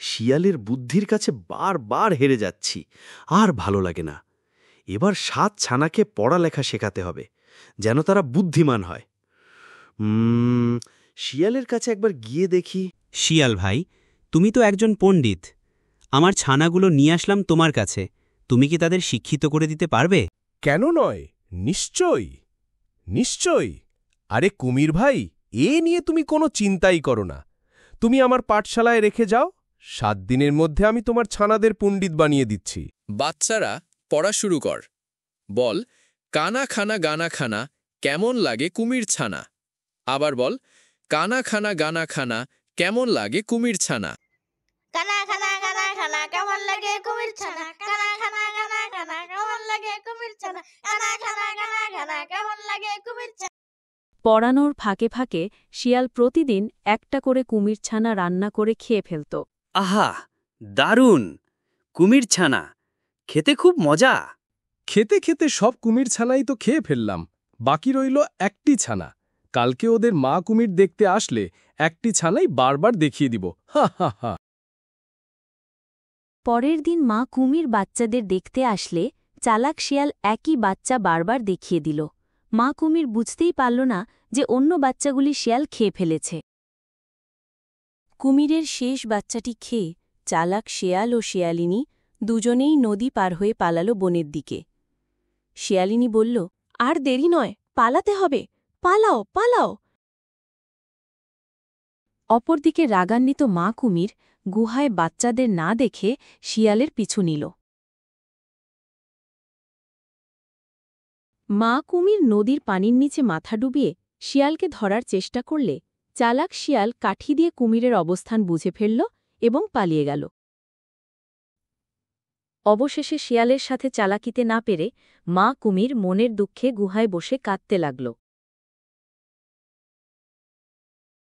শিয়ালের বুদ্ধির কাছে বারবার হেরে যাচ্ছি, আর ভালো লাগে না। এবার 7 ছানাকে পড়ালেখা শেখাতে হবে, যেন তারা বুদ্ধিমান হয়। শিয়ালের কাছে একবার গিয়ে দেখি। শিয়াল ভাই, তুমি তো একজন পণ্ডিত। আমার ছানাগুলো নিয়ে আসলাম তোমার কাছে, তুমি কি তাদের শিক্ষিত করে দিতে পারবে? কেন নয়, নিশ্চয়ই নিশ্চয়ই। আরে কুমির ভাই, এ নিয়ে তুমি কোনো চিন্তাই করো না। তুমি আমার পাঠশালায় রেখে যাও, 7 দিনের মধ্যে আমি তোমার ছানাদের পণ্ডিত বানিয়ে দিচ্ছি। বাচ্চারা, পড়া শুরু কর। বল, কানা খানা গানা খানা কেমন লাগে কুমির ছানা। আবার বল, কানা খানা গানা খানা কেমন লাগে কুমির ছানা। কানা খানা গানা খানা কেমন লাগে কুমির ছানা, কানা খানা গানা খানা কেমন লাগে কুমির ছানা, কানা খানা গানা খানা কেমন লাগে কুমির ছানা। পড়ানোর ফাঁকে ফাঁকে শিয়াল প্রতিদিন একটা করে কুমির ছানা রান্না করে খেয়ে ফেলত। আহা, দারুণ! কুমির ছানা খেতে খুব মজা। খেতে খেতে সব কুমির ছানাই তো খেয়ে ফেললাম, বাকি রইল একটি ছানা। কালকে ওদের মা কুমির দেখতে আসলে একটি ছানাই বারবার দেখিয়ে দিব। হা হা হা। পরের দিন মা কুমির বাচ্চাদের দেখতে আসলে চালাক শিয়াল একই বাচ্চা বারবার দেখিয়ে দিল। মা কুমির বুঝতেই পারল না যে অন্য বাচ্চাগুলি শিয়াল খেয়ে ফেলেছে। কুমিরের শেষ বাচ্চাটি খেয়ে চালাক শিয়াল ও শিয়ালিনী দুজনেই নদী পার হয়ে পালাল বনের দিকে। শিয়ালিনী বলল, আর দেরি নয়, পালাতে হবে, পালাও পালাও। অপরদিকে রাগান্বিত মা কুমির গুহায় বাচ্চাদের না দেখে শিয়ালের পিছু নিল। মা কুমির নদীর পানির নিচে মাথা ডুবিয়ে শিয়ালকে ধরার চেষ্টা করলে চালাক শিয়াল কাঠি দিয়ে কুমিরের অবস্থান বুঝে ফেলল এবং পালিয়ে গেল। অবশেষে শিয়ালের সাথে চালাকিতে না পেরে মা কুমির মনের দুঃখে গুহায় বসে কাঁদতে লাগল।